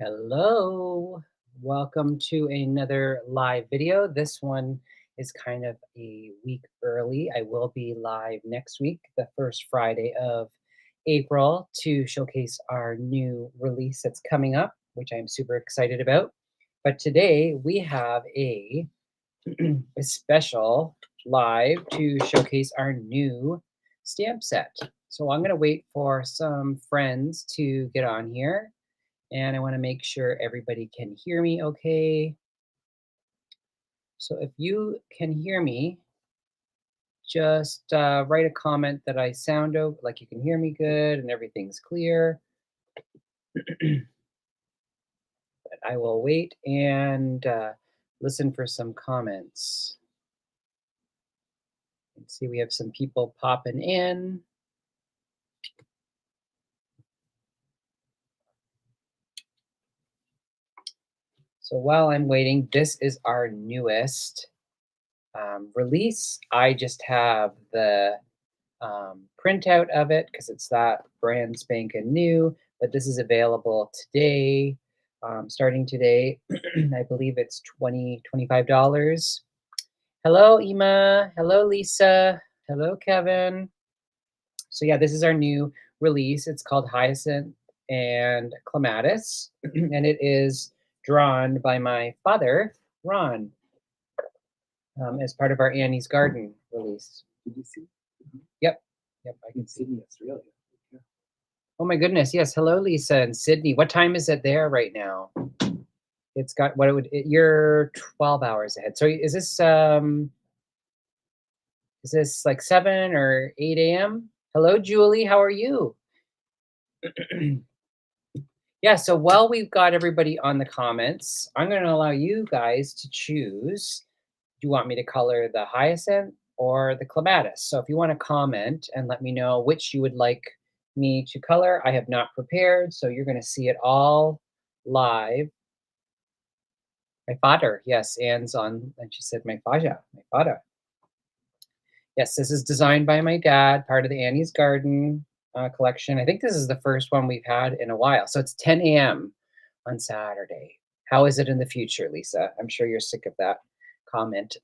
Hello, welcome to another live video. This one is kind of a week early. I will be live next week, the first Friday of April, to showcase our new release that's coming up, which I'm super excited about. But today we have a special live to showcase our new stamp set. So I'm going to wait for some friends to get on here and I want to make sure everybody can hear me okay. So if you can hear me, just write a comment that I sound like you can hear me good and everything's clear. But I will wait and listen for some comments. Let's see, we have some people popping in. So while I'm waiting, this is our newest release. I just have the printout of it because it's that brand spanking new. But this is available today, starting today. I believe it's $25. Hello, Ema. Hello, Lisa. Hello, Kevin. So yeah, this is our new release. It's called Hyacinth and Clematis, and it is drawn by my father, Ron, as part of our Annie's Garden release. Did you see? Mhm. Yep, yep, I can In see. Sydney, Australia. Yeah. Oh my goodness, yes. Hello, Lisa in Sydney. What time is it there right now? It's got what it would you're 12 hours ahead. So is this like 7 or 8 a.m.? Hello, Julie. How are you? Yeah, so while we've got everybody on the comments, I'm going to allow you guys to choose. Do you want me to color the hyacinth or the clematis? So if you want to comment and let me know which you would like me to color, I have not prepared, so you're going to see it all live. My father, yes, Anne's on, and she said my faja, my father. Yes, this is designed by my dad, part of the Annie's Garden collection. I think this is the first one we've had in a while. So it's 10 a.m. on Saturday. How is it in the future, Lisa? I'm sure you're sick of that comment.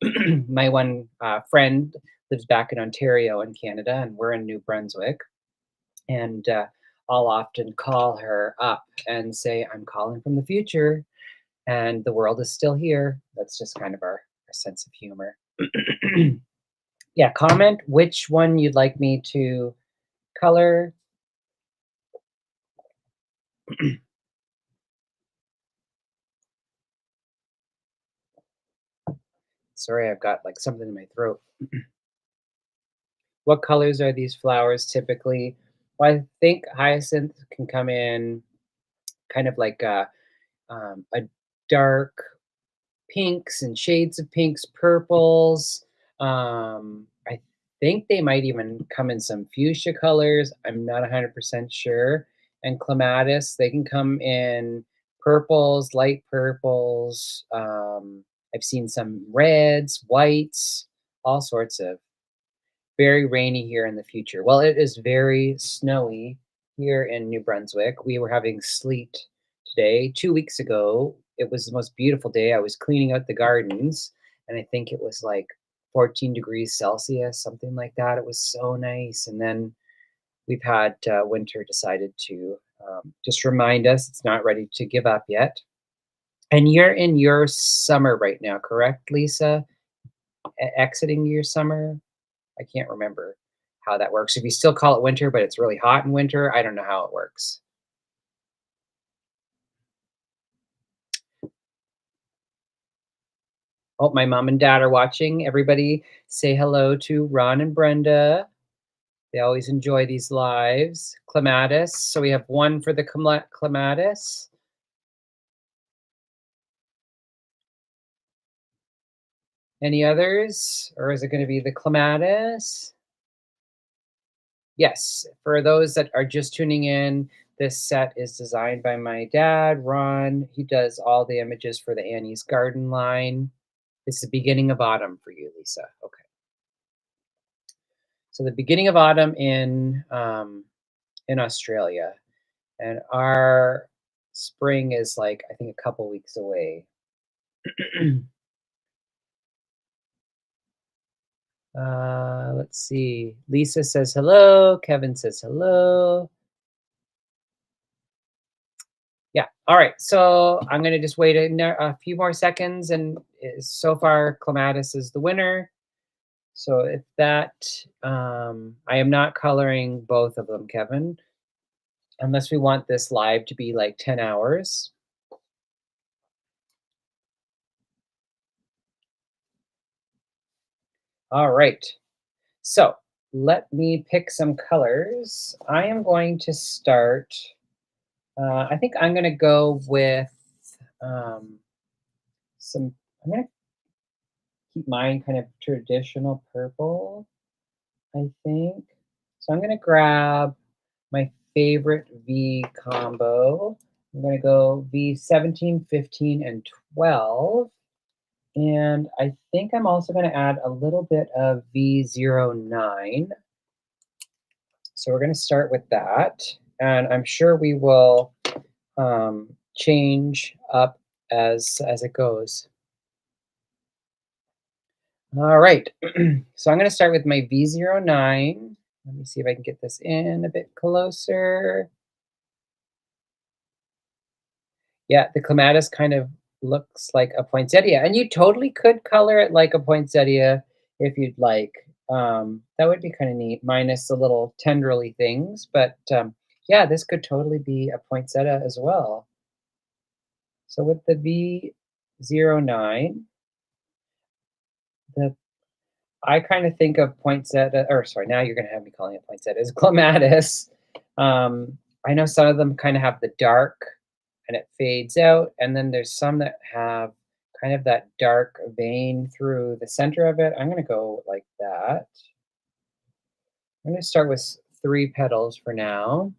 My one friend lives back in Ontario in Canada, and we're in New Brunswick. And I'll often call her up and say, I'm calling from the future, and the world is still here. That's just kind of our sense of humor. Yeah, comment which one you'd like me to color. Sorry, I've got like something in my throat. What colors are these flowers typically? Well, I think hyacinth can come in kind of like a dark pinks and shades of pinks, purples. I think they might even come in some fuchsia colors. I'm not 100% sure. And clematis, they can come in purples, light purples. I've seen some reds, whites, all sorts of very rainy here in the future. Well, it is very snowy here in New Brunswick. We were having sleet today. 2 weeks ago, it was the most beautiful day. I was cleaning out the gardens, and I think it was like 14 degrees Celsius, something like that. It was so nice. And then we've had winter decided to just remind us it's not ready to give up yet. And you're in your summer right now, correct, Lisa? Exiting your summer? I can't remember how that works. If you still call it winter, but it's really hot in winter, I don't know how it works. Oh, my mom and dad are watching. Everybody say hello to Ron and Brenda. They always enjoy these lives. Clematis. So we have one for the clematis. Any others? Or is it going to be the clematis? Yes, for those that are just tuning in, this set is designed by my dad, Ron. He does all the images for the Annie's Garden line. It's the beginning of autumn for you, Lisa. Okay. So the beginning of autumn in Australia, and our Spring is like, I think, a couple weeks away. Let's see. Lisa says hello. Kevin says hello. Yeah. All right. So I'm going to just wait a few more seconds. And so far, Clematis is the winner. So if that, I am not coloring both of them, Kevin, unless we want this live to be like 10 hours. All right. So let me pick some colors. I am going to start. I think I'm going to go with um, some. I'm going to keep mine kind of traditional purple, I think. So I'm going to grab my favorite V combo. I'm going to go V17, 15, and 12. And I think I'm also going to add a little bit of V09. So we're going to start with that. And I'm sure we will change up as it goes. All right. So I'm going to start with my V09. Let me see if I can get this in a bit closer. Yeah, the clematis kind of looks like a poinsettia, and you totally could color it like a poinsettia if you'd like. That would be kind of neat, minus the little tendrily things. But yeah, this could totally be a poinsettia as well. So with the V09, the I kind of think of poinsettia, or sorry, now you're going to have me calling it poinsettia, is clematis. I know some of them kind of have the dark and it fades out, and then there's some that have kind of that dark vein through the center of it. I'm going to go like that. I'm going to start with 3 petals for now.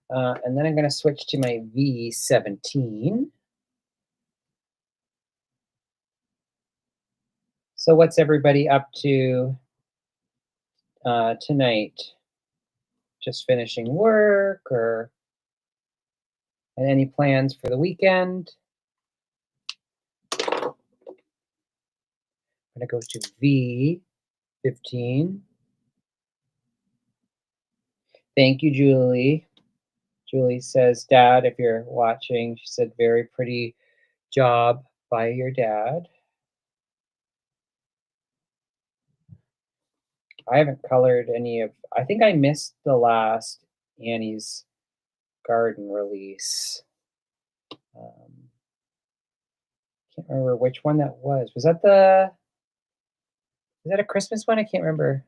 And then I'm going to switch to my V17. So what's everybody up to tonight? Just finishing work or and any plans for the weekend? I'm going to go to V15. Thank you, Julie. Julie says, Dad, if you're watching, she said, very pretty job by your dad. I haven't colored any of, I think I missed the last Annie's Garden release. Can't remember which one that was. Was that a Christmas one? I can't remember.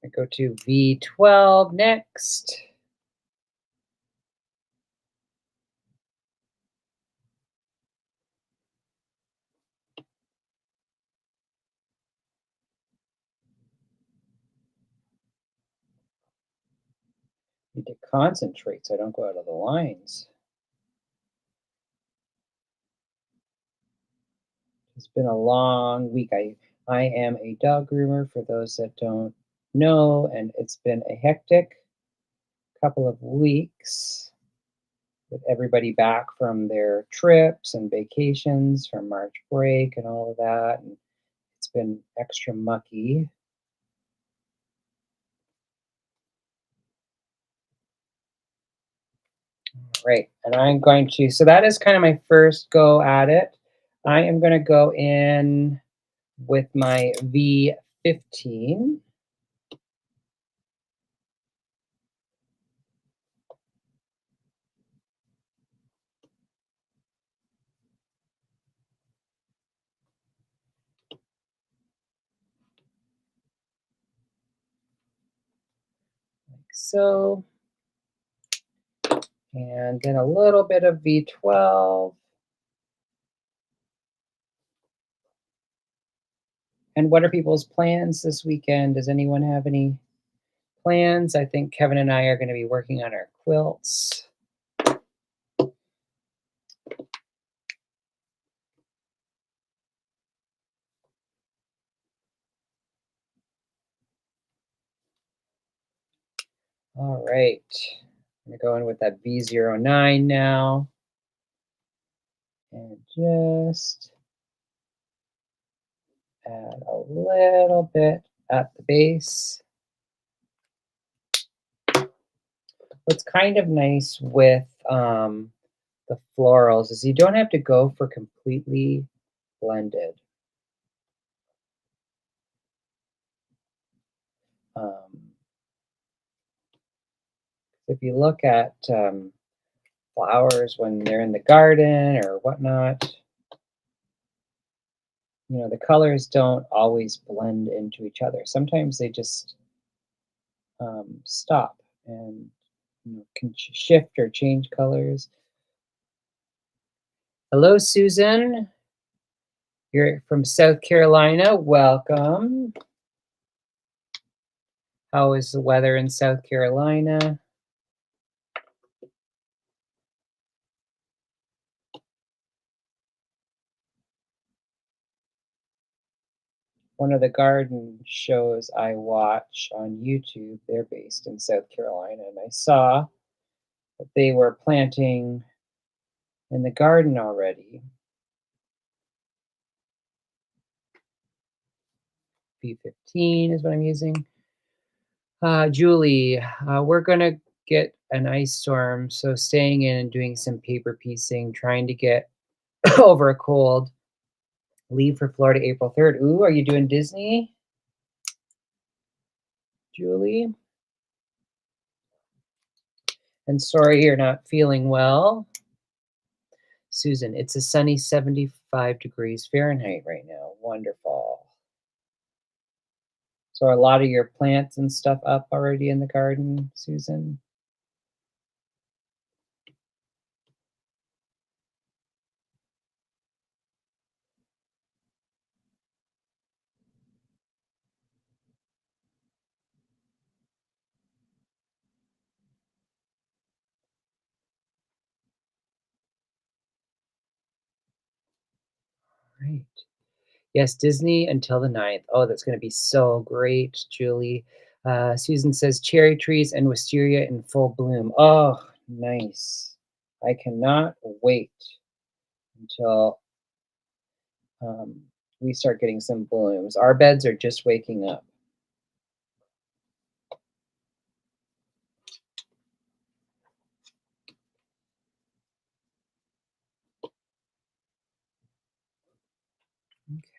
I go to V12 next. Need to concentrate so I don't go out of the lines. It's been a long week. I am a dog groomer for those that don't know, and it's been a hectic couple of weeks with everybody back from their trips and vacations from March break and all of that. And it's been extra mucky. Right. And I'm going to, so that is kind of my first go at it. I am going to go in with my V15. Like so. And then a little bit of V12. And what are people's plans this weekend? Does anyone have any plans? I think Kevin and I are going to be working on our quilts. All right. I'm gonna go in with that V09 now and just add a little bit at the base. What's kind of nice with the florals is you don't have to go for completely blended. Um, if you look at flowers when they're in the garden or whatnot, the colors don't always blend into each other. Sometimes they just stop and can shift or change colors. Hello, Susan. You're from South Carolina. Welcome. How is the weather in South Carolina? One of the garden shows I watch on YouTube, they're based in South Carolina, and I saw that they were planting in the garden already. B15 is what I'm using. Julie, we're gonna get an ice storm, so staying in and doing some paper piecing, trying to get over a cold. Leave for Florida April 3rd. Ooh, are you doing Disney, Julie? And sorry you're not feeling well. Susan, it's a sunny 75 degrees Fahrenheit right now. Wonderful. So are a lot of your plants and stuff up already in the garden, Susan? Right. Yes, Disney until the 9th. Oh, that's going to be so great, Julie. Susan says cherry trees and wisteria in full bloom. Oh, nice. I cannot wait until um, we start getting some blooms. Our beds are just waking up.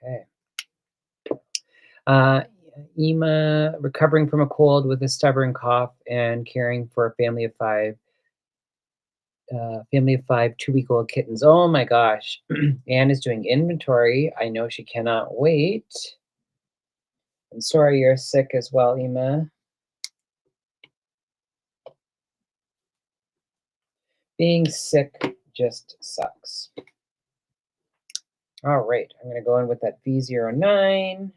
Okay. Uh, Ema, recovering from a cold with a stubborn cough and caring for a family of five 2-week-old kittens. Oh my gosh. Anne is doing inventory. I know she cannot wait. I'm sorry you're sick as well, Ema. Being sick just sucks. All right, I'm going to go in with that V09.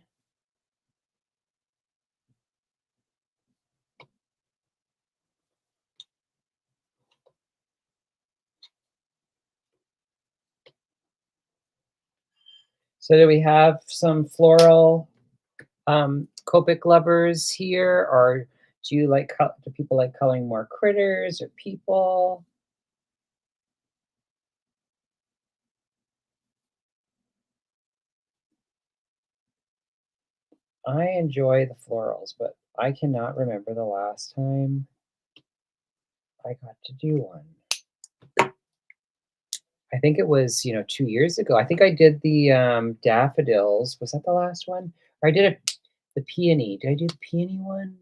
So do we have some floral Copic lovers here, or do people like coloring more critters or people? I enjoy the florals, but I cannot remember the last time I got to do one. I think it was, 2 years ago. I think I did the, daffodils. Was that the last one? Or I did the peony. Did I do the peony one?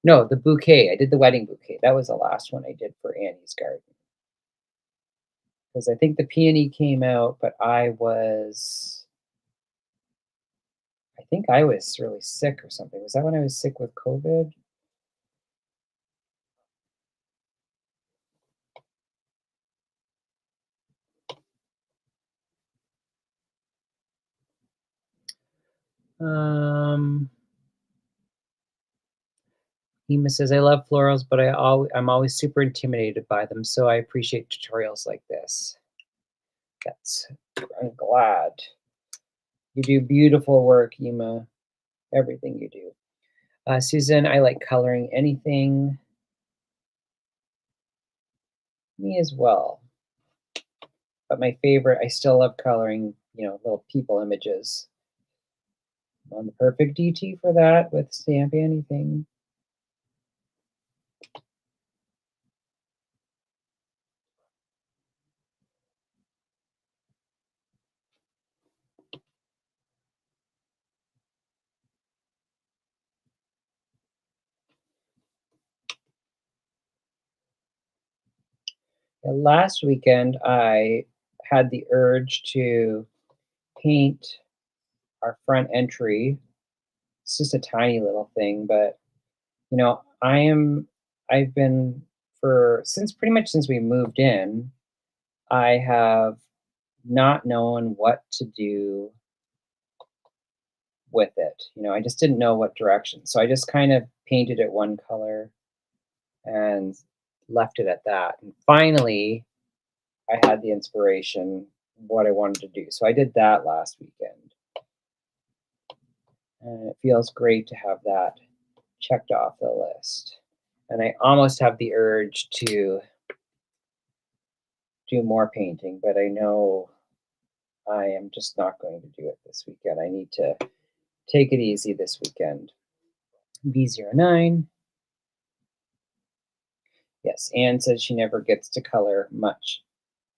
No, the bouquet. I did the wedding bouquet. That was the last one I did for Annie's garden. Because I think the peony came out, but I think I was really sick or something. Was that when I was sick with COVID? Um, Hema says, I love florals, but I'm always super intimidated by them, so I appreciate tutorials like this. I'm glad. You do beautiful work, Yuma. Everything you do. Susan, I like coloring anything. Me as well. But my favorite, I still love coloring, little people images. I'm the perfect DT for that with Stamp Anything. And last weekend, I had the urge to paint our front entry. It's just a tiny little thing, but I've been for since pretty much since we moved in, I have not known what to do with it. I just didn't know what direction. So I just kind of painted it one color and left it at that. And finally, I had the inspiration what I wanted to do. So I did that last weekend. And it feels great to have that checked off the list. And I almost have the urge to do more painting, but I know I am just not going to do it this weekend. I need to take it easy this weekend. B09. Yes, Anne says she never gets to color much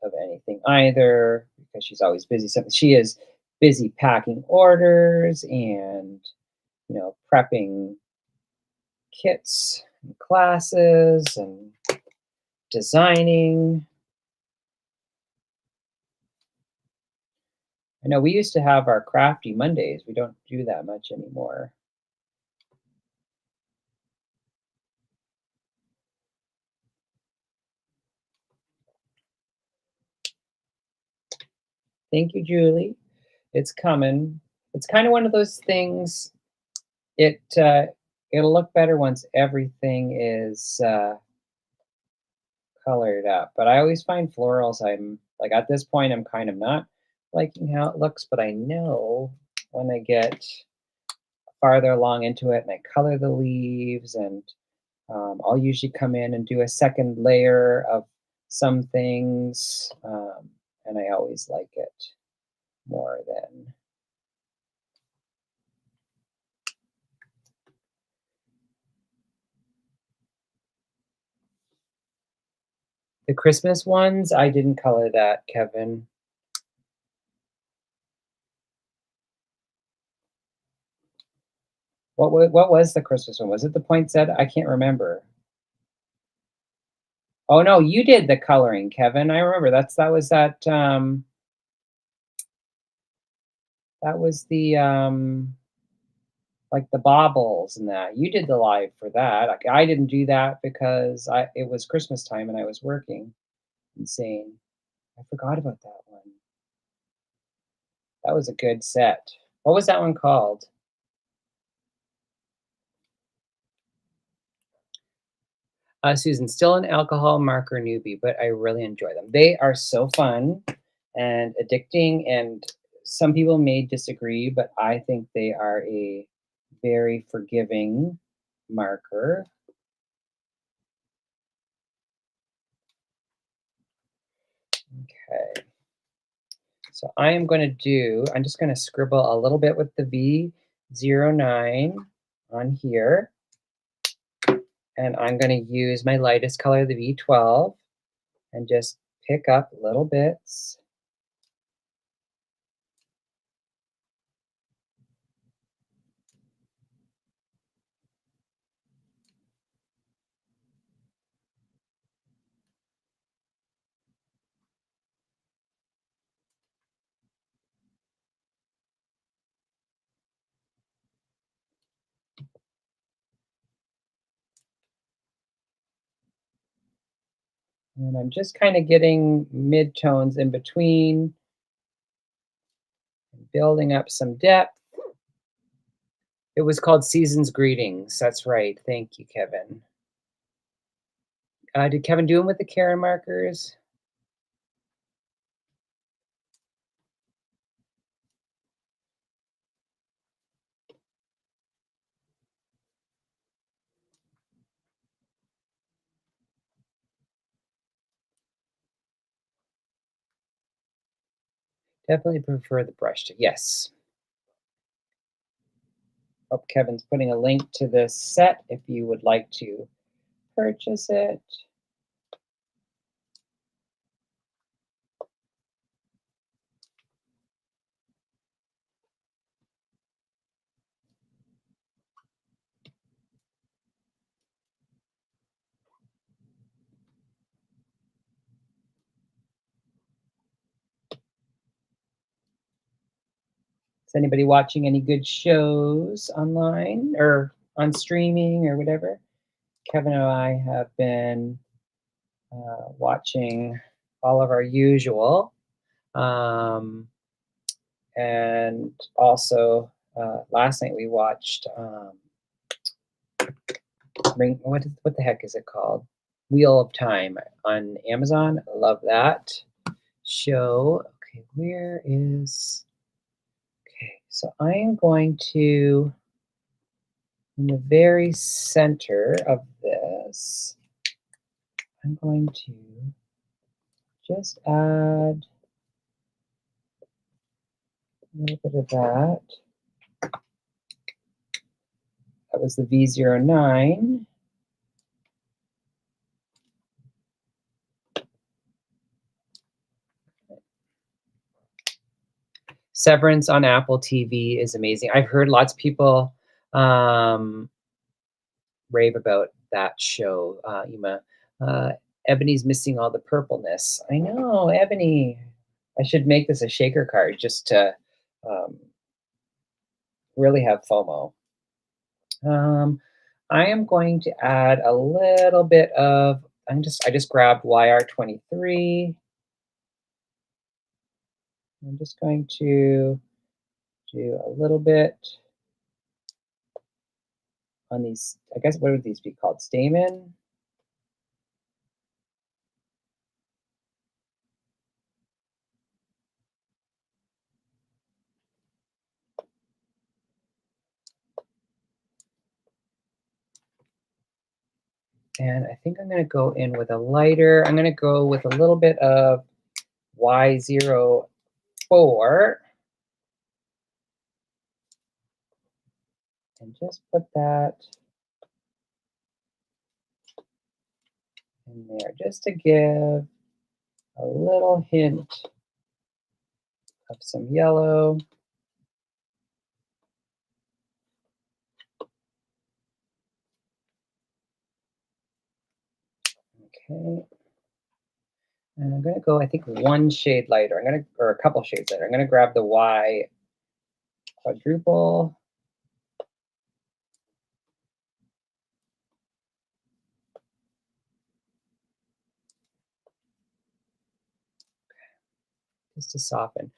of anything either because she's always busy. So she is busy packing orders and prepping kits and classes and designing. I know we used to have our crafty Mondays. We don't do that much anymore. Thank you, Julie. It's coming. It's kind of one of those things. It'll look better once everything is colored up. But I always find florals. I'm like at this point, I'm kind of not liking how it looks, but I know when I get farther along into it and I color the leaves, and I'll usually come in and do a second layer of some things, and I always like it more than the Christmas ones. I didn't color that, Kevin. What was the Christmas one? Was it the poinsettia? I can't remember. Oh no, you did the coloring, Kevin. I remember that was the like the baubles and that. You did the live for that. Like, I didn't do that because it was Christmas time and I was working. Insane. I forgot about that one. That was a good set. What was that one called? Susan, still an alcohol marker newbie, but I really enjoy them. They are so fun and addicting, and some people may disagree, but I think they are a very forgiving marker. Okay. So I'm just going to scribble a little bit with the V09 on here. And I'm going to use my lightest color, the V12, and just pick up little bits. And I'm just kind of getting mid-tones in between, building up some depth. It was called Season's Greetings. That's right. Thank you, Kevin. Did Kevin do them with the Karen markers? Definitely prefer the brush tip. Yes. Oh, Kevin's putting a link to this set if you would like to purchase it. Is anybody watching any good shows online or on streaming or whatever? Kevin and I have been watching all of our usual. Um, and also, last night we watched what the heck is it called? Wheel of Time on Amazon. I love that show. Okay, where is okay, so I am going to in the very center of this, I'm going to just add a little bit of that. That was the V09. Severance on Apple TV is amazing. I've heard lots of people um, rave about that show, Ima. Uh, Ebony's missing all the purpleness. I know, Ebony. I should make this a shaker card just to um, really have FOMO. I am going to add a little bit of. I just grabbed YR23. I'm just going to do a little bit on these. I guess what would these be called? Stamen. And I think I'm going to go in with a lighter. I'm going to go with a little bit of Y04 and just put that in there just to give a little hint of some yellow. Okay. And I'm going to go, I think, one shade lighter. Or a couple shades lighter. I'm going to grab the Y quadruple. Just to soften.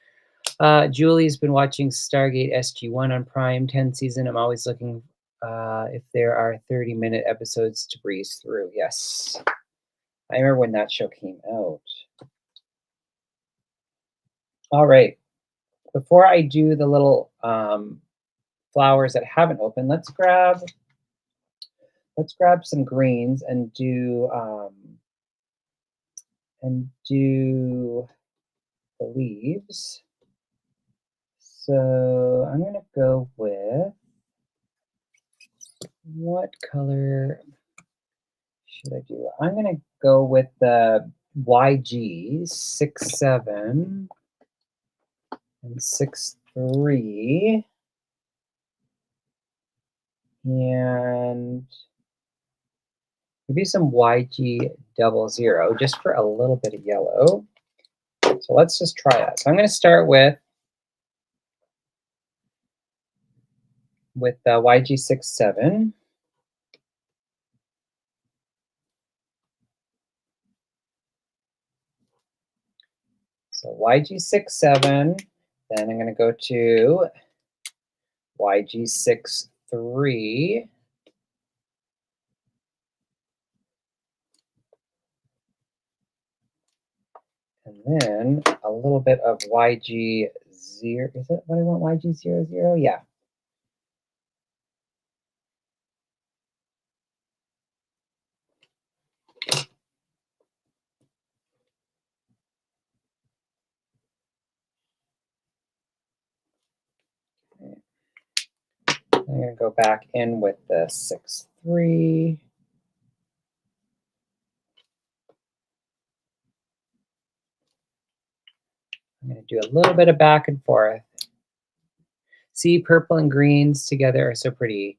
Julie's been watching Stargate SG-1 on Prime, 10 season. I'm always looking if there are 30-minute episodes to breeze through. Yes. I remember when that show came out. All right. Before I do the little flowers that haven't opened, let's grab some greens and do the leaves. So I'm gonna go with what color should I do? I'm gonna go with the YG 67 and 63 and maybe some YG00 just for a little bit of yellow. So let's just try that. So I'm going to start with the YG67. So YG67, then I'm going to go to YG63. And then a little bit of YG0. Is it what I want? YG00? Yeah. gonna go back in with the 6-3. I'm gonna do a little bit of back and forth. See, purple and greens together are so pretty.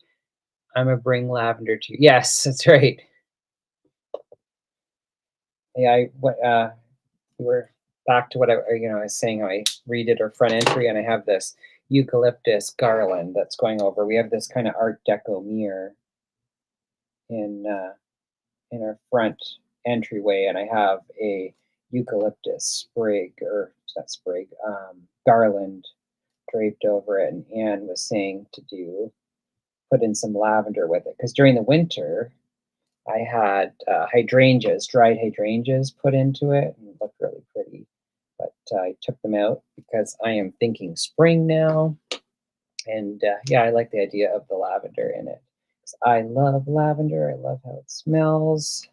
I'm a bring lavender to you. Yes, that's right. Yeah, we were back to what I was saying. How I redid our front entry, and I have this eucalyptus garland that's going over. We have this kind of Art Deco mirror in our front entryway, and I have a eucalyptus sprig, or it's not sprig, garland draped over it. And Anne was saying to put in some lavender with it because during the winter I had hydrangeas, dried hydrangeas, put into it, and it looked really pretty. But I took them out because I am thinking spring now, and yeah, I like the idea of the lavender in it. 'Cause I love lavender. I love how it smells.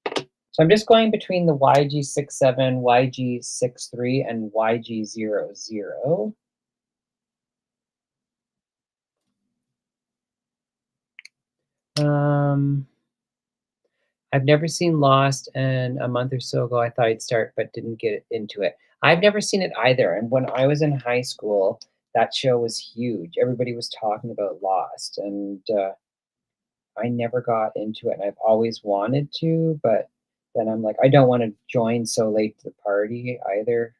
So I'm just going between the YG67, YG63, and YG00. Um, I've never seen Lost, and a month or so ago I thought I'd start, but didn't get into it. I've never seen it either. And when I was in high school, that show was huge. Everybody was talking about Lost, and I never got into it. And I've always wanted to, but then I'm like, I don't want to join so late to the party either.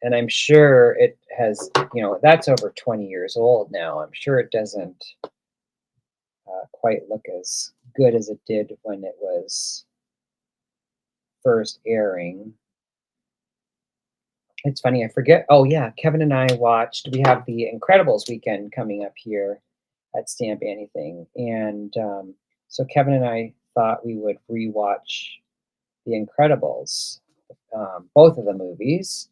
And I'm sure it has, that's over 20 years old now. I'm sure it doesn't quite look as good as it did when it was first airing. It's funny, I forget. Oh, yeah, Kevin and I watched, we have the Incredibles weekend coming up here at Stamp Anything. And so Kevin and I thought we would rewatch The Incredibles, both of the movies.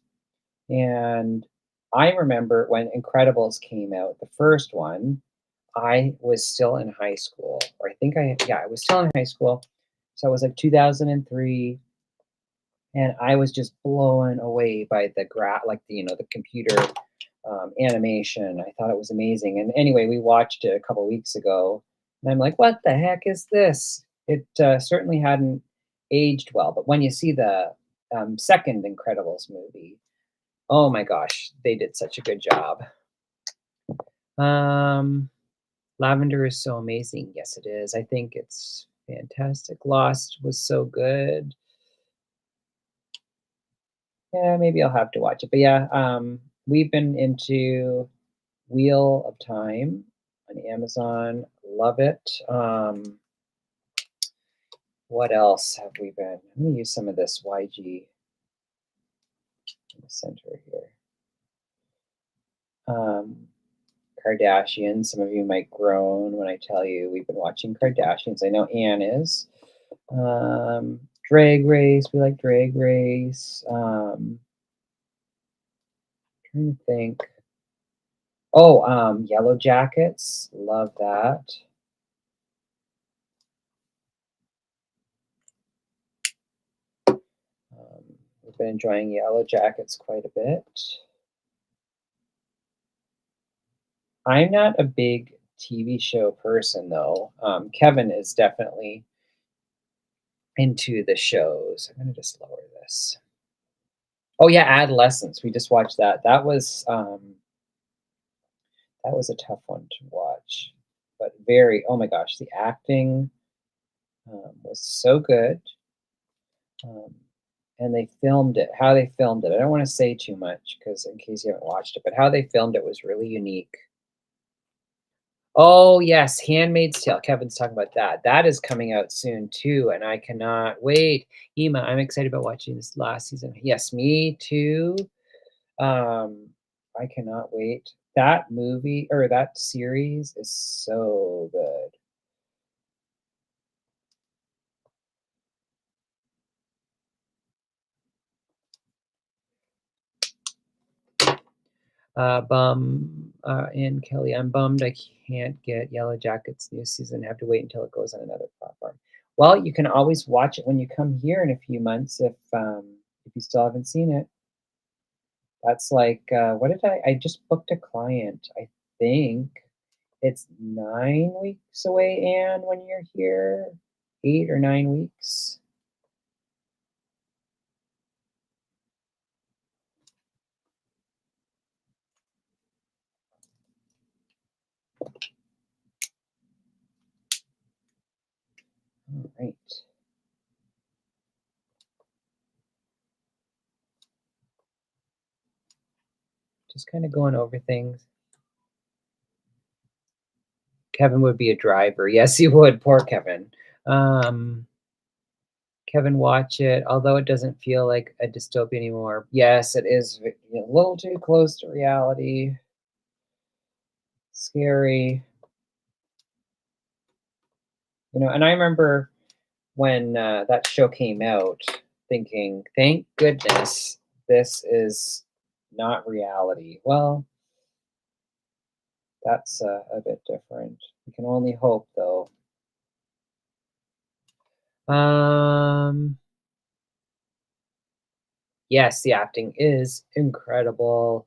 And I remember when Incredibles came out, the first one, I was still in high school, or I was still in high school. So it was like 2003, and I was just blown away by the computer animation. I thought it was amazing. And anyway, we watched it a couple weeks ago, and I'm like, what the heck is this? It certainly hadn't aged well. But when you see the second Incredibles movie, oh my gosh, they did such a good job. Um, Lavender is so amazing. Yes, it is. I think it's fantastic. Lost was so good. Yeah, maybe I'll have to watch it. But yeah, we've been into Wheel of Time on Amazon. Love it. What else have we been? I'm gonna use some of this YG in the center here. Um, Kardashians. Some of you might groan when I tell you we've been watching Kardashians. I know Anne is. Drag Race. We like Drag Race. Trying to think. Oh, Yellow Jackets. Love that. We've been enjoying Yellow Jackets quite a bit. I'm not a big TV show person, though. Kevin is definitely into the shows. I'm gonna just lower this. Oh yeah, Adolescence. We just watched that. That was a tough one to watch, but very. Oh my gosh, the acting was so good. Um, and they filmed it. How they filmed it. I don't want to say too much because in case you haven't watched it, but how they filmed it was really unique. Oh, yes, Handmaid's Tale. Kevin's talking about that. That is coming out soon too, and I cannot wait. Ema, I'm excited about watching this last season. Yes, me too. Um, I cannot wait. That movie or that series is so good. And Kelly, I'm bummed I can't get Yellow Jackets new season. I have to wait until it goes on another platform. Well, you can always watch it when you come here in a few months if you still haven't seen it. That's like what did I just booked a client, I think. It's 9 weeks away, Anne, when you're here. 8 or 9 weeks. All right. Just kind of going over things. Kevin would be a driver. Yes, he would. Poor Kevin. Um, Kevin, watch it. Although it doesn't feel like a dystopia anymore. Yes, it is a little too close to reality. Scary. And I remember when that show came out, thinking, "Thank goodness this is not reality." Well, that's a bit different. We can only hope, though. Um, yes, the acting is incredible.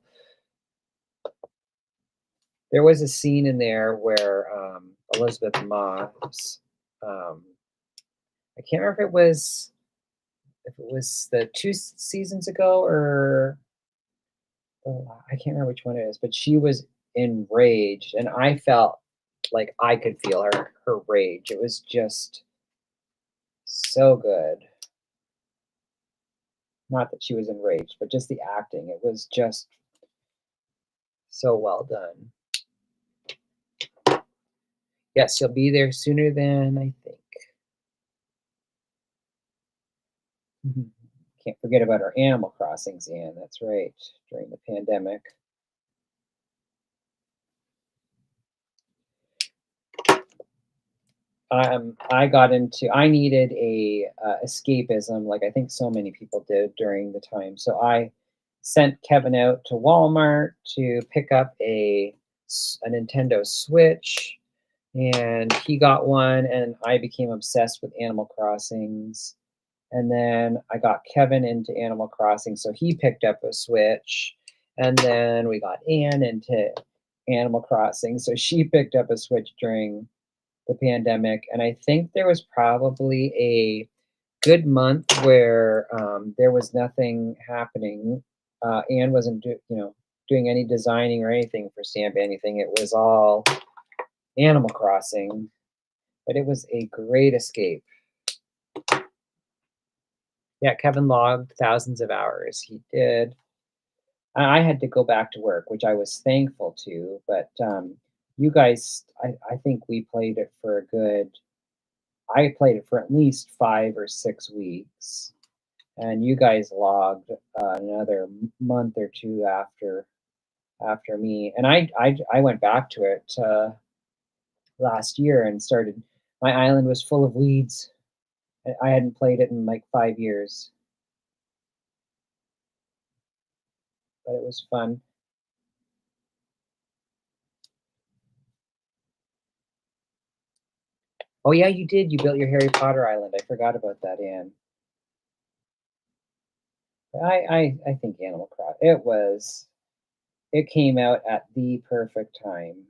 There was a scene in there where Elizabeth Moss, um, I can't remember if it was the seasons ago or I can't remember which one it is, but she was enraged, and I felt like I could feel her rage. It was just so good. Not that she was enraged, but just the acting. It was just so well done. Yes, you'll be there sooner than I think. Mhm. Can't forget about our Animal Crossings, Anne. That's right. During the pandemic. I needed a escapism, like I think so many people did during the time. So I sent Kevin out to Walmart to pick up a Nintendo Switch, and he got one, and I became obsessed with Animal Crossings. And then I got Kevin into Animal Crossing, so he picked up a Switch. And then we got Anne into Animal Crossing, so she picked up a Switch during the pandemic. And I think there was probably a good month where there was nothing happening. Anne wasn't, doing any designing or anything for Stamp anything. It was all Animal Crossing, but it was a great escape. Yeah, Kevin logged thousands of hours. He did. I had to go back to work, which I was thankful to. But you guys, I think we played it for a good. I played it for at least 5 or 6 weeks, and you guys logged another month or two after me. And I went back to it last year and started. My island was full of weeds. I hadn't played it in like 5 years, but it was fun. Oh yeah, you did. You built your Harry Potter island. I forgot about that, Anne. I think Animal Crossing. It came out at the perfect time,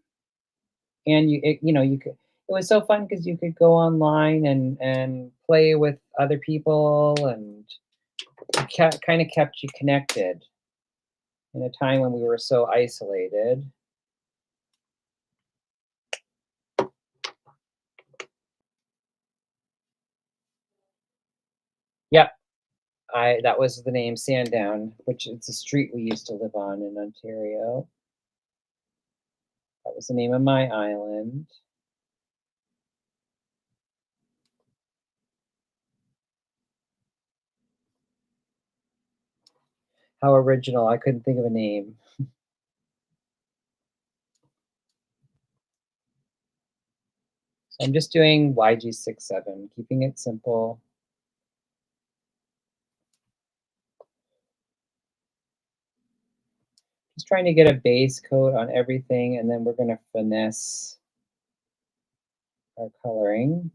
and you could. It was so fun because you could go online and play with other people, and it kind of kept you connected in a time when we were so isolated. Yep, I that was the name Sandown, which it's a street we used to live on in Ontario. That was the name of my island. How original. I couldn't think of a name. So I'm just doing YG67, keeping it simple. Just trying to get a base coat on everything, and then we're going to finesse our coloring.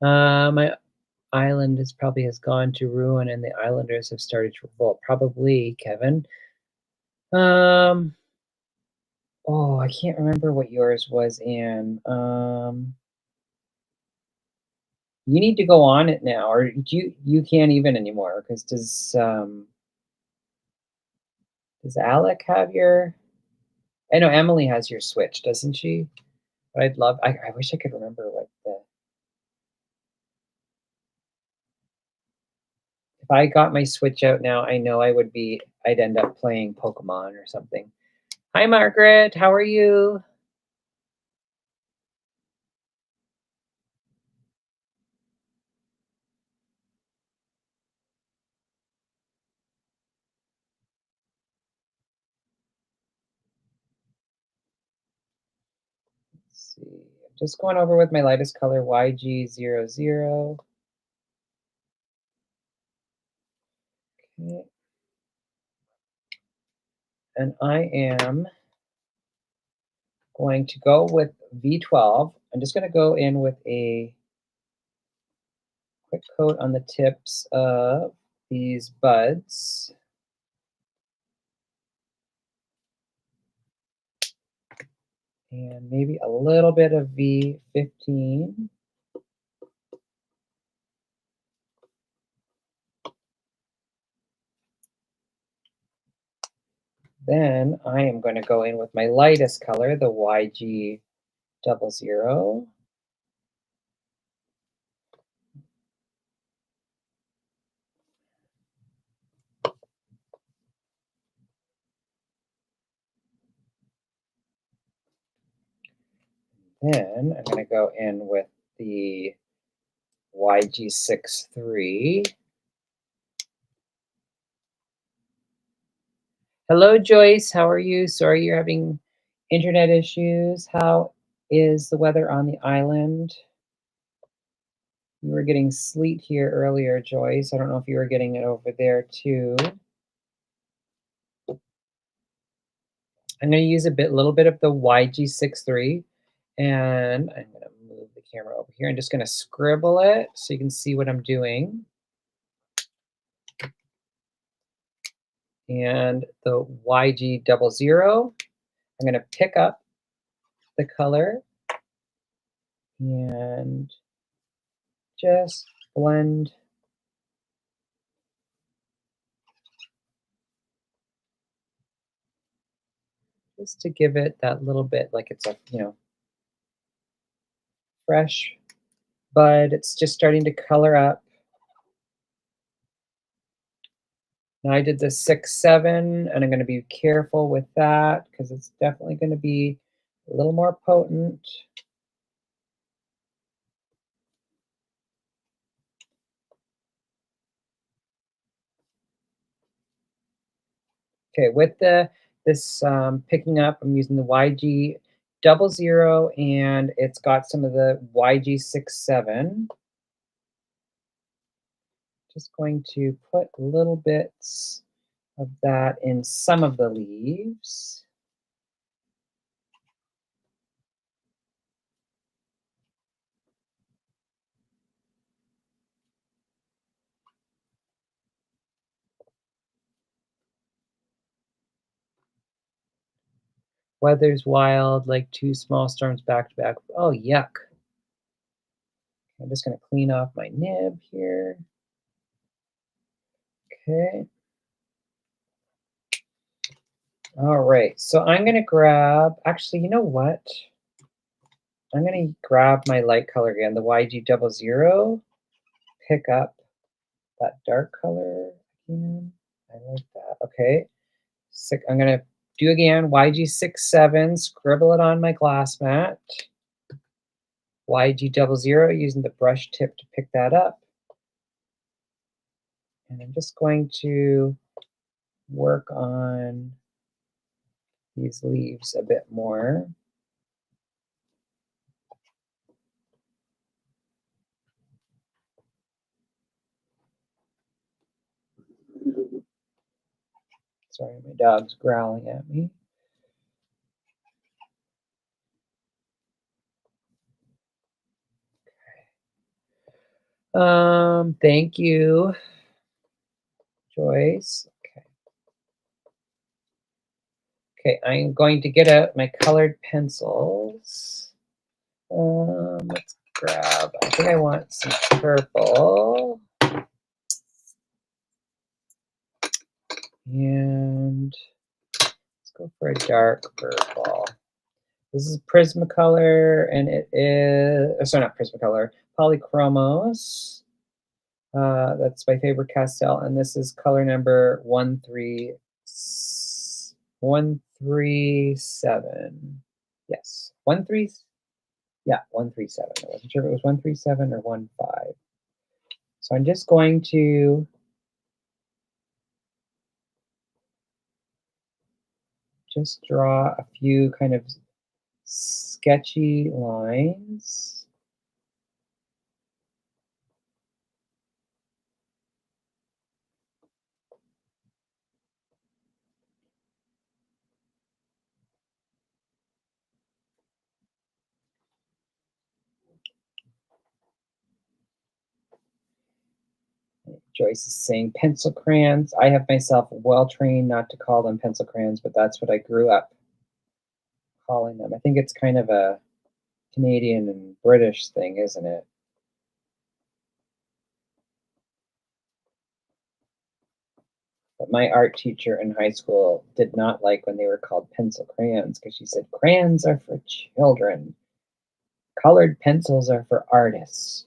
My island is probably has gone to ruin and the islanders have started to revolt. Probably, Kevin. Um, oh, I can't remember what yours was, Anne. You need to go on it now, or do you can't even anymore? Because does Alec have your? I know Emily has your Switch, doesn't she? But I'd love. I wish I could remember what the. If I got my Switch out now, I know I would be. I'd end up playing Pokemon or something. Hi, Margaret. How are you? Let's see. I'm just going over with my lightest color YG00. Okay. And I am going to go with V12. I'm just going to go in with a quick coat on the tips of these buds. And maybe a little bit of V15. Then I am going to go in with my lightest color, the YG00. Then I'm going to go in with the YG63. Hello, Joyce. How are you? Sorry you're having internet issues. How is the weather on the island? We were getting sleet here earlier, Joyce. I don't know if you were getting it over there too. I'm going to use little bit of the YG63, and I'm going to move the camera over here. I'm just going to scribble it so you can see what I'm doing. And the YG00, I'm going to pick up the color and just blend just to give it that little bit like it's a, fresh bud. It's just starting to color up. Now I did the 6-7, and I'm going to be careful with that because it's definitely going to be a little more potent. Okay, with this picking up, I'm using the YG00, and it's got some of the YG67. Just going to put little bits of that in some of the leaves. Weather's wild, like 2 small storms back to back. Oh, yuck. I'm just going to clean off my nib here. Okay. All right. So I'm going to grab, actually, you know what? I'm going to grab my light color again, the YG00, pick up that dark color again. I like that. Okay. I'm going to do again YG67, scribble it on my glass mat. YG00, using the brush tip to pick that up. And I'm just going to work on these leaves a bit more. Sorry, my dog's growling at me. Thank you, Joyce. Okay. Okay, I'm going to get out my colored pencils. Let's grab, I think I want some purple. And let's go for a dark purple. This is Prismacolor, and it is, sorry, not Prismacolor, Polychromos. That's my favorite pastel, and this is color number 137. Yes, 13, yeah, 137. I wasn't sure if it was 137 or 15. So I'm just going to just draw a few kind of sketchy lines. Joyce is saying pencil crayons. I have myself well trained not to call them pencil crayons, but that's what I grew up calling them. I think it's kind of a Canadian and British thing, isn't it? But my art teacher in high school did not like when they were called pencil crayons because she said crayons are for children. Colored pencils are for artists.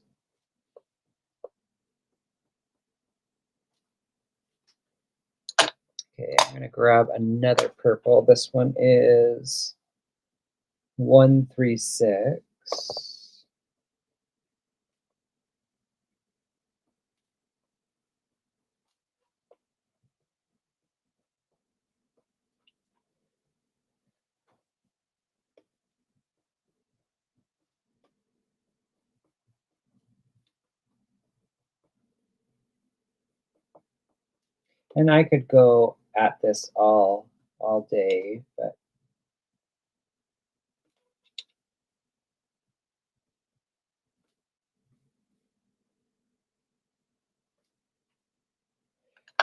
Okay, I'm going to grab another purple. This one is 136. And I could go at this all day, but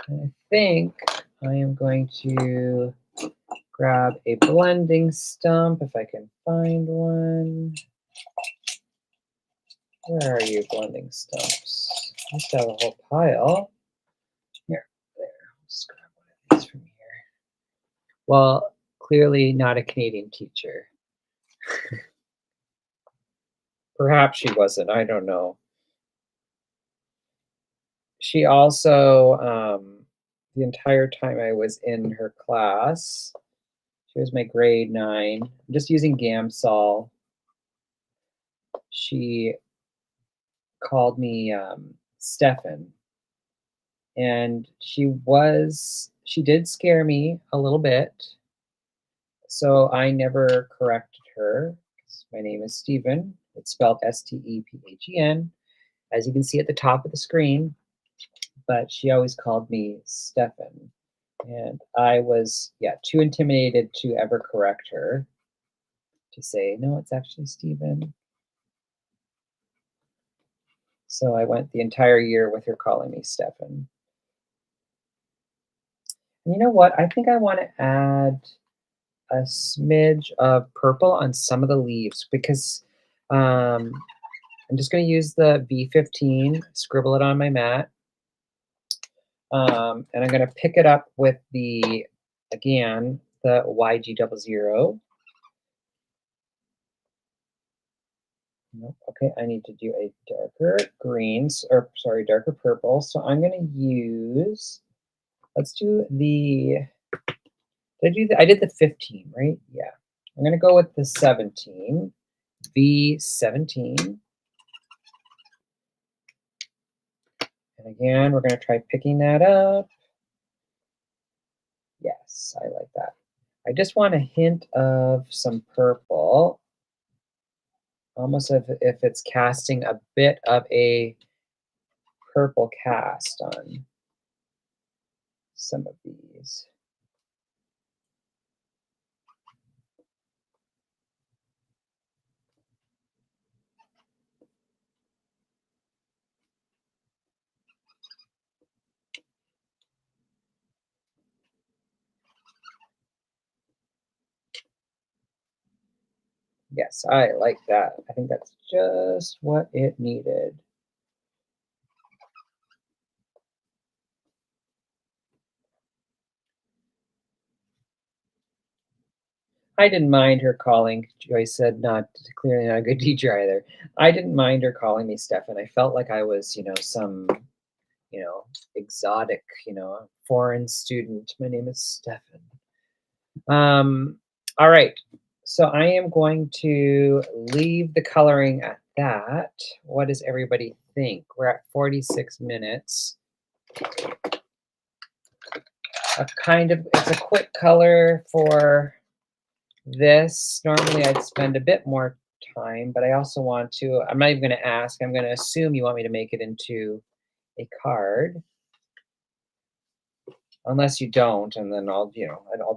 I think I am going to grab a blending stump if I can find one. Where are you, blending stumps? I used to have a whole pile. Here, there. Let's grab one of these from here. Well, clearly not a Canadian teacher. Perhaps she wasn't. I don't know. She also, the entire time I was in her class, she was my grade 9. I'm just using Gamsol. She called me Stefan, and she did scare me a little bit. So I never corrected her. My name is Stephen. It's spelled Stephen, as you can see at the top of the screen. But she always called me Stefan. And I was, yeah, too intimidated to ever correct her, to say, no, it's actually Stephen. So I went the entire year with her calling me Stefan. And you know what? I think I want to add a smidge of purple on some of the leaves because I'm just going to use the V15, scribble it on my mat, and I'm going to pick it up with again, the YG00. Nope. Okay, I need to do a darker greens, or sorry, darker purple. So I'm going to use, let's do I did the 15, right? Yeah. I'm going to go with the 17, V17. And again, we're going to try picking that up. Yes, I like that. I just want a hint of some purple, almost as if it's casting a bit of a purple cast on some of these. Yes, I like that. I think that's just what it needed. I didn't mind her calling. Joyce said, not clearly not a good teacher either. I didn't mind her calling me Stefan. I felt like I was, some, exotic, foreign student. My name is Stefan. Um, all right. So I am going to leave the coloring at that. What does everybody think? We're at 46 minutes. It's a quick color for this. Normally I'd spend a bit more time, but I also want to, I'm not even going to ask, I'm going to assume you want me to make it into a card. Unless you don't, and then I'll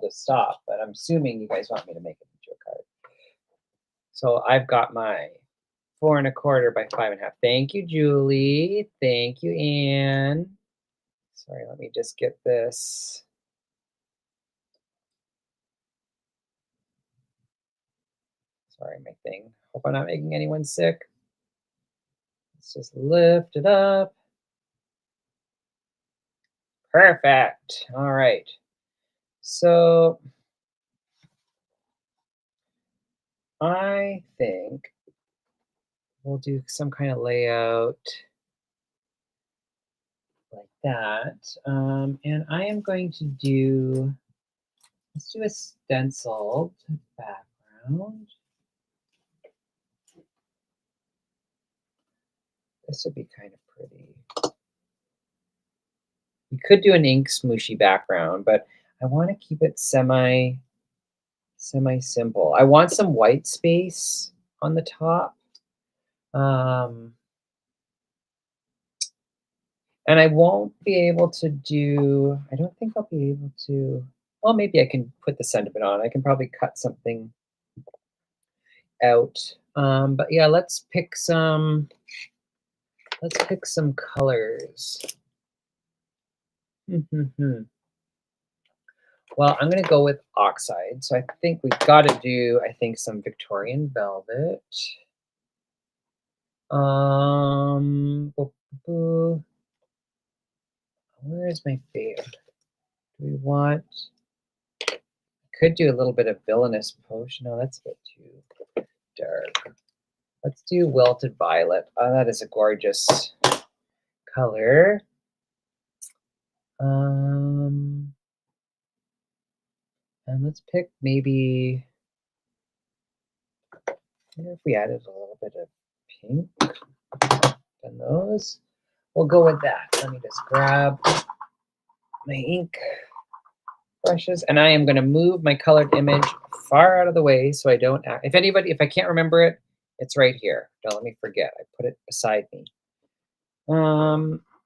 just stop. But I'm assuming you guys want me to make it into a card. So I've got my 4 1/4 by 5 1/2. Thank you, Julie. Thank you, Anne. Sorry, let me just get this. Sorry, my thing. Hope I'm not making anyone sick. Let's just lift it up. Perfect. All right. So I think we'll do some kind of layout like that. And I am going to let's do a stenciled background. This would be kind of pretty. You could do an ink smooshy background, but I want to keep it semi simple. I want some white space on the top. Um, and I won't be able to I don't think I'll be able to, well, maybe I can put the sentiment on. I can probably cut something out. But yeah, let's pick some colors. Well, I'm gonna go with oxide. So I think we've got to do, some Victorian velvet. Boo, boo, boo. Where is my favorite? Do we want? Could do a little bit of villainous potion. No, that's a bit too dark. Let's do wilted violet. Oh, that is a gorgeous color. And let's pick maybe. I wonder if we added a little bit of pink in those. We'll go with that. Let me just grab my ink brushes, and I am going to move my colored image far out of the way so I don't if I can't remember it, it's right here. Don't let me forget. I put it beside me.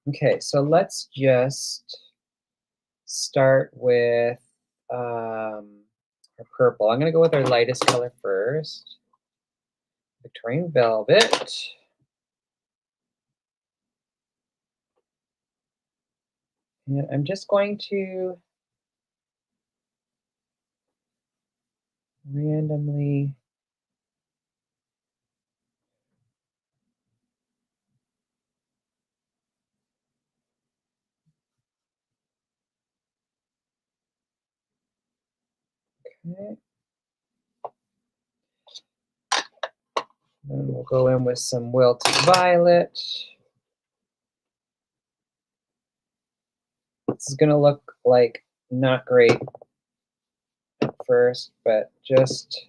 Okay, so let's just start with our purple. I'm going to go with our lightest color first. Victorian velvet. And I'm just going to randomly. Okay. Then we'll go in with some wilted violet. This is going to look like not great at first, but just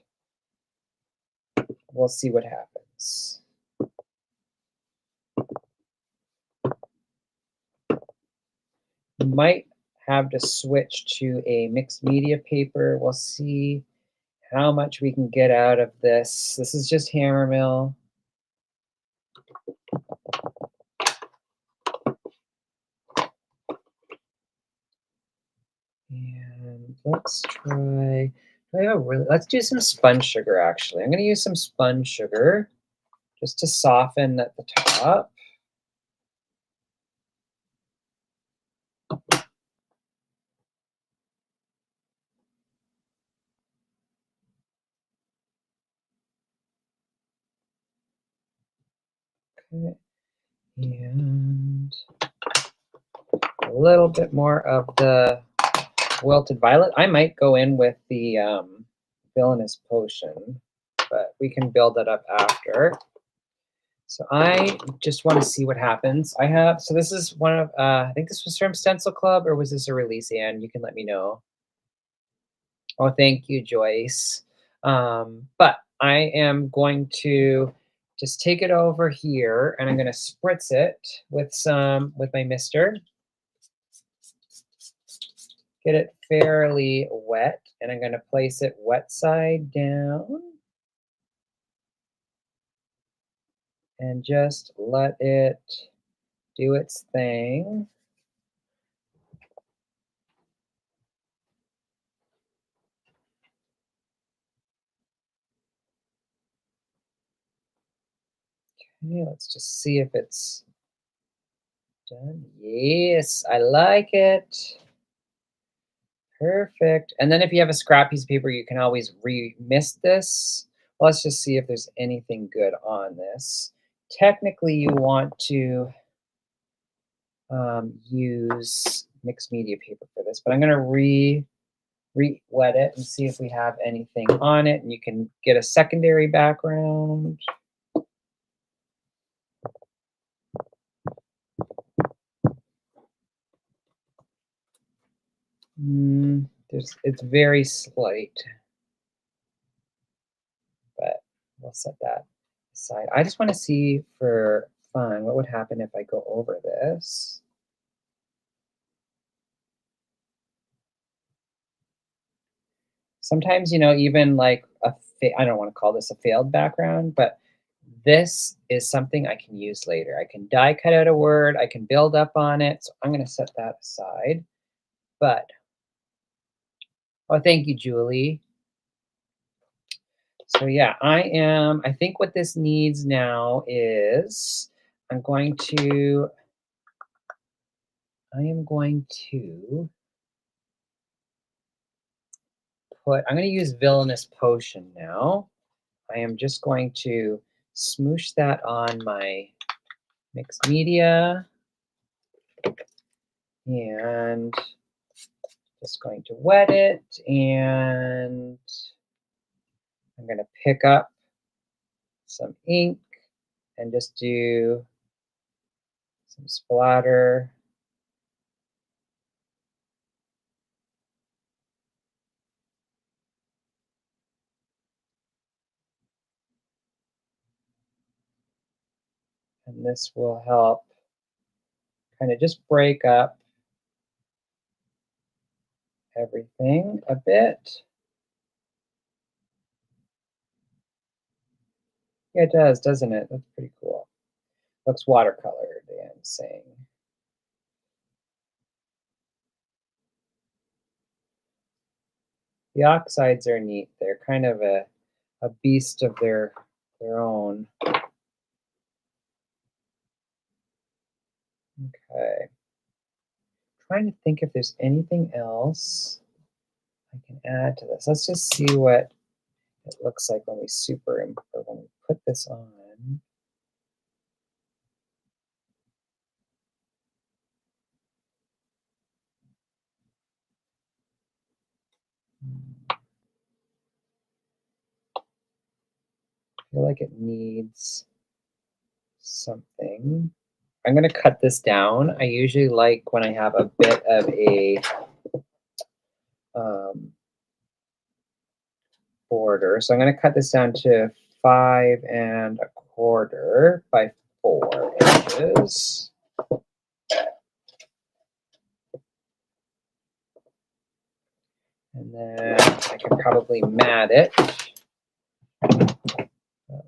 we'll see what happens. You might have to switch to a mixed media paper. We'll see how much we can get out of this. This is just hammer mill. And let's try, let's do some sponge sugar actually. I'm going to use some sponge sugar just to soften at the top. Okay. And a little bit more of the wilted violet. I might go in with the villainous potion, but we can build that up after. So I just want to see what happens. I have, so this is one of, I think this was from Stencil Club, or was this a release, Anne? You can let me know. Oh, thank you, Joyce. But I am going to just take it over here and I'm going to spritz it with my mister. Get it fairly wet, and I'm going to place it wet side down and just let it do its thing. Okay, let's just see if it's done. Yes, I like it. Perfect. And then if you have a scrap piece of paper, you can always remist this. Let's just see if there's anything good on this. Technically, you want to use mixed media paper for this, but I'm going to re-wet it and see if we have anything on it, and you can get a secondary background. It's very slight, but we'll set that aside. I just want to see for fun what would happen if I go over this. Sometimes, even like I don't want to call this a failed background, but this is something I can use later. I can die cut out a word, I can build up on it. So I'm going to set that aside. But, oh, thank you, Julie. So yeah, I think what this needs now is I am going to I'm going to use Villainous Potion now. I am just going to smoosh that on my mixed media and just going to wet it, and I'm going to pick up some ink and just do some splatter. And this will help kind of just break up everything a bit. Yeah, it does, doesn't it? That's pretty cool. Looks watercolor, Dan's saying. The oxides are neat. They're kind of a beast of their own. Okay. Trying to think if there's anything else I can add to this. Let's just see what it looks like when when we put this on. I feel like it needs something. I'm going to cut this down. I usually like when I have a bit of a border. So I'm going to cut this down to 5¼ by 4 inches. And then I can probably mat it. But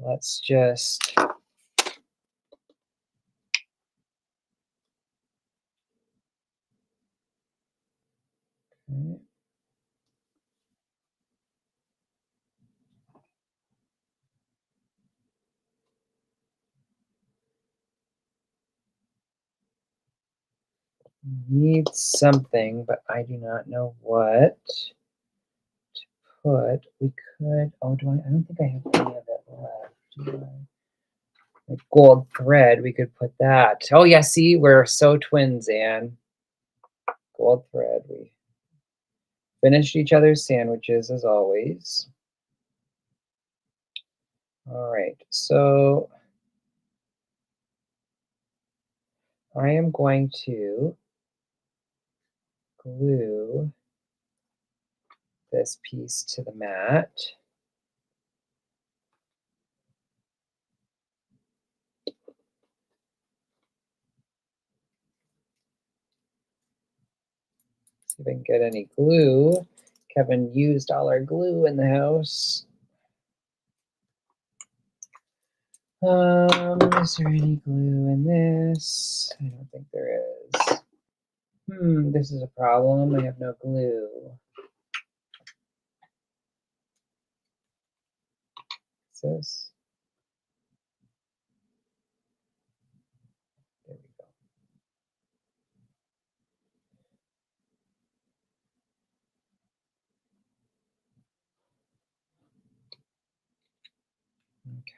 let's just okay. Need something, but I do not know what to put. We could, oh, I don't think I have any of it left, do I? Like gold thread, we could put that. Oh yeah, see, we're so twins, Anne. Gold thread. We finished each other's sandwiches as always. All right, so I am going to glue this piece to the mat. See if I can get any glue. Kevin used all our glue in the house. Is there any glue in this? I don't think there is. This is a problem. I have no glue. What's this? There we go.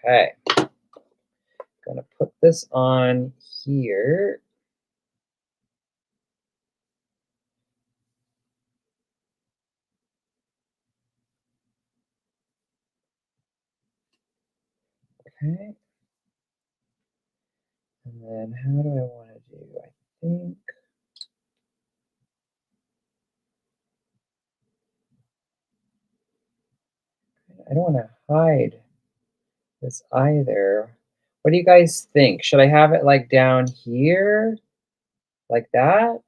Okay. Gonna put this on here. Okay. And then how do I want to do? I think I don't want to hide this either. What do you guys think? Should I have it like down here? Like that?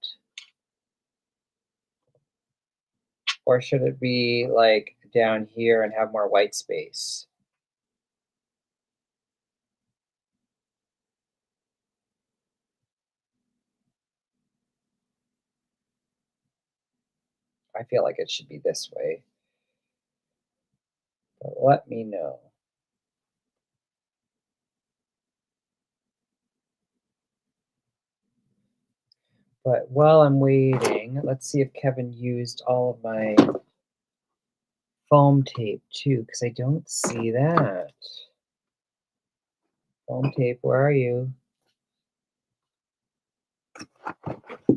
Or should it be like down here and have more white space? I feel like it should be this way. But let me know. But while I'm waiting, let's see if Kevin used all of my foam tape too, because I don't see that. Foam tape, where are you?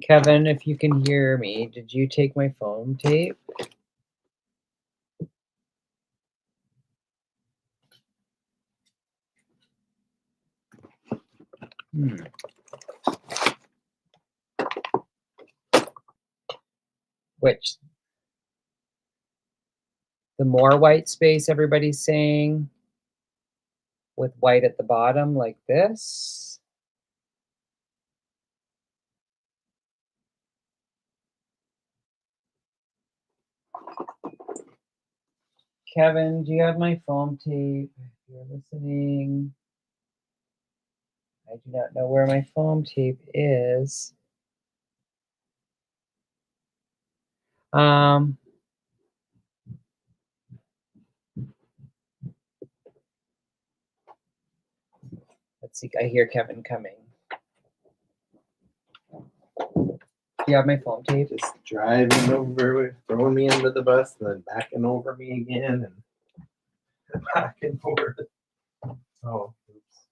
Kevin, if you can hear me, did you take my foam tape? Hmm. Which, the more white space everybody's saying, with white at the bottom like this? Kevin, do you have my foam tape? If you're listening, I do not know where my foam tape is. Um, let's see. I hear Kevin coming. Do you have my foam tape? Just driving over, throwing me under the bus, and then backing over me again, and back and forth. Oh, oops.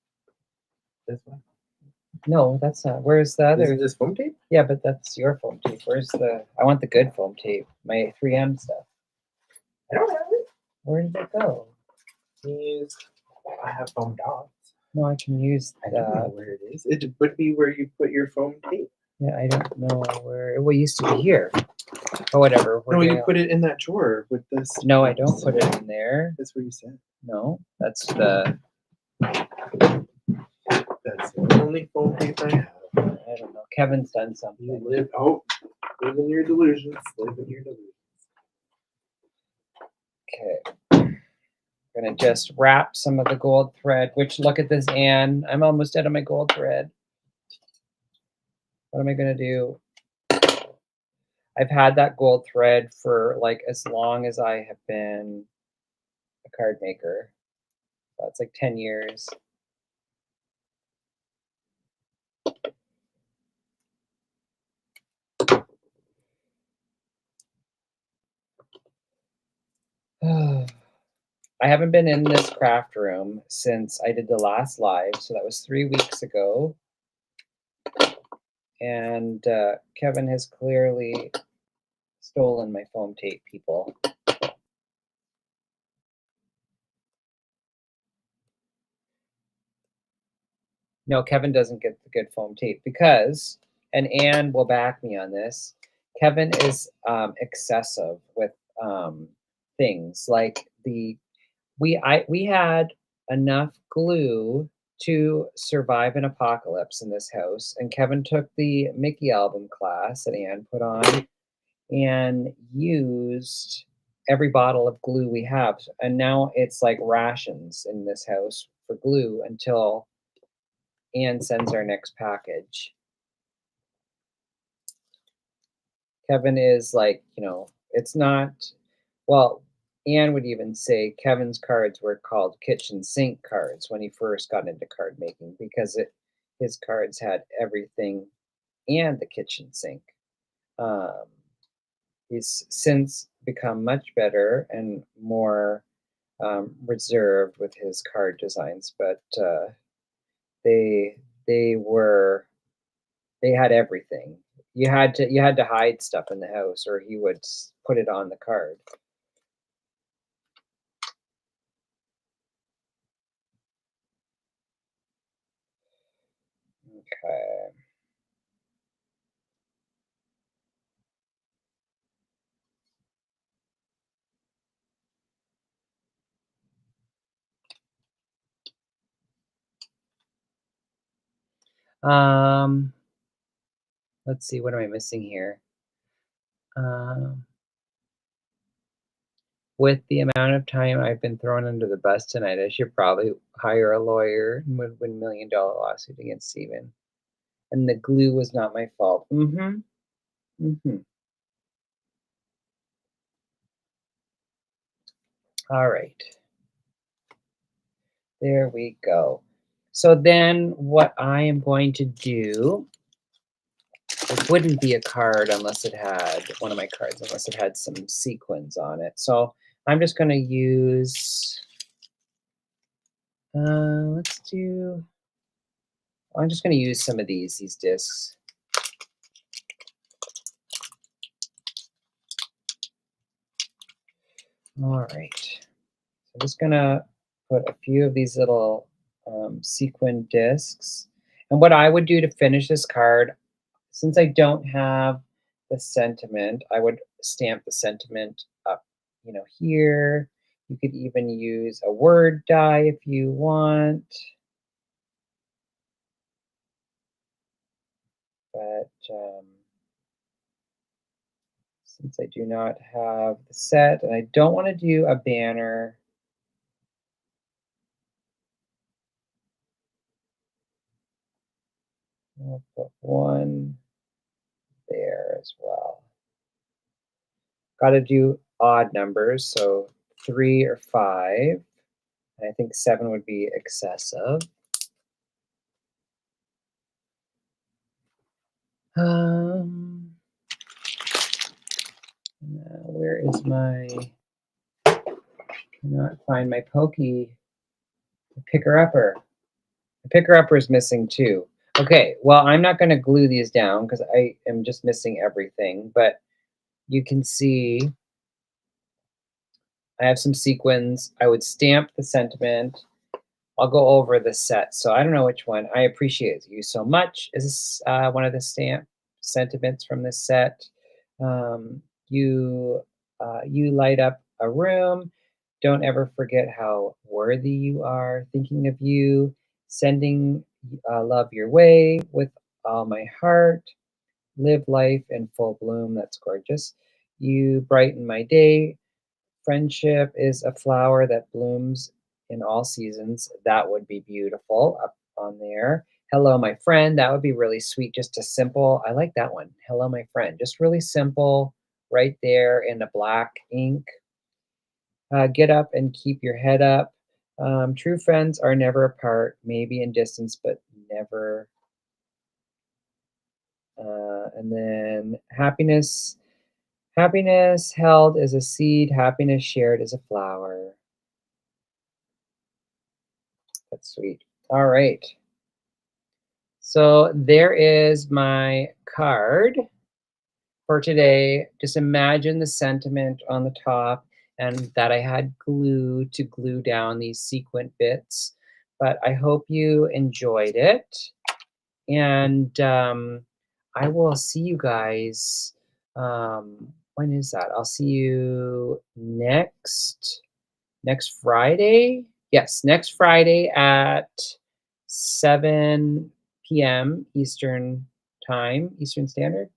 This one? No, that's not. Where's the other? Isn't this foam tape? Yeah, but that's your foam tape. Where's the? I want the good foam tape. My 3M stuff. I don't have it. Where did it go? Use. I have foam dots. No, I can use I don't know where it is. It would be where you put your foam tape. Yeah, I don't know where. Well, it used to be here. But whatever. No, you put it in that drawer with this. No, I don't put it in there. That's what you said. No, that's the. That's the only foam tape I have. I don't know. Kevin's done You something. live live in your delusions. Live in your delusions. Okay. I'm gonna just wrap some of the gold thread. Which look at this, Anne. I'm almost out of my gold thread. What am I gonna do? I've had that gold thread for like as long as I have been a card maker. That's like 10 years. I haven't been in this craft room since I did the last live, so that was 3 weeks ago. And Kevin has clearly stolen my foam tape, people. No, Kevin doesn't get the good foam tape because, and Anne will back me on this, Kevin is excessive with things like we had enough glue to survive an apocalypse in this house, and Kevin took the Mickey album class that Anne put on and used every bottle of glue we have, and now it's like rations in this house for glue until Anne sends our next package. Kevin is like, it's not, well, Anne would even say Kevin's cards were called kitchen sink cards when he first got into card making because his cards had everything and the kitchen sink. Um, he's since become much better and more reserved with his card designs, but they they were they had everything. You had to hide stuff in the house, or he would put it on the card. Okay. Um, let's see. What am I missing here? Um, with the amount of time I've been thrown under the bus tonight, I should probably hire a lawyer and would win $1 million lawsuit against Steven. And the glue was not my fault. Mm-hmm. Mm-hmm. All right. There we go. So then what I am going to do, it wouldn't be a card unless it had one of my cards, unless it had some sequins on it. So I'm just going to use, let's do, I'm just going to use some of these discs. All right. I'm just going to put a few of these little sequin discs. And what I would do to finish this card, since I don't have the sentiment, I would stamp the sentiment up, here. You could even use a word die if you want. But since I do not have the set, and I don't want to do a banner, I'll put one there as well. Got to do odd numbers, so 3 or 5. And I think 7 would be excessive. Where is my? Cannot find my pokey picker upper. The picker upper is missing too. Okay, well, I'm not going to glue these down because I am just missing everything. But you can see I have some sequins. I would stamp the sentiment. I'll go over the set. So I don't know which one. I appreciate you so much. Is this one of the stamp sentiments from this set? You light up a room. Don't ever forget how worthy you are. Thinking of you, sending love your way with all my heart. Live life in full bloom. That's gorgeous. You brighten my day. Friendship is a flower that blooms in all seasons. That would be beautiful up on there. Hello, my friend. That would be really sweet. Just a simple, I like that one. Hello, my friend. Just really simple right there in the black ink. Get up and keep your head up. True friends are never apart, maybe in distance, but never. And then happiness held is a seed, happiness shared is a flower. That's sweet. All right. So there is my card for today. Just imagine the sentiment on the top and that I had glue to glue down these sequin bits. But I hope you enjoyed it. And I will see you guys. When is that? I'll see you next Friday. Yes, next Friday at 7 p.m. Eastern time, Eastern Standard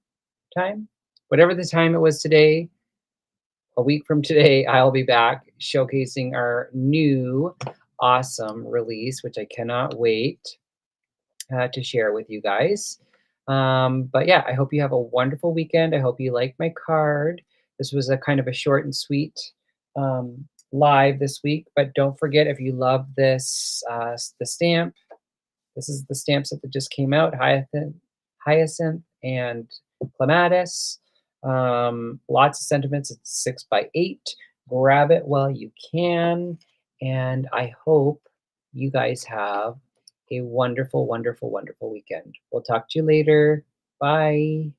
Time. Whatever the time it was today, a week from today, I'll be back showcasing our new awesome release, which I cannot wait to share with you guys. But yeah, I hope you have a wonderful weekend. I hope you like my card. This was a kind of a short and sweet live this week, but don't forget if you love this, the stamp. This is the stamp set that just came out, Hyacinth and Clematis. Lots of sentiments. It's 6x8. Grab it while you can. And I hope you guys have a wonderful, wonderful, wonderful weekend. We'll talk to you later. Bye.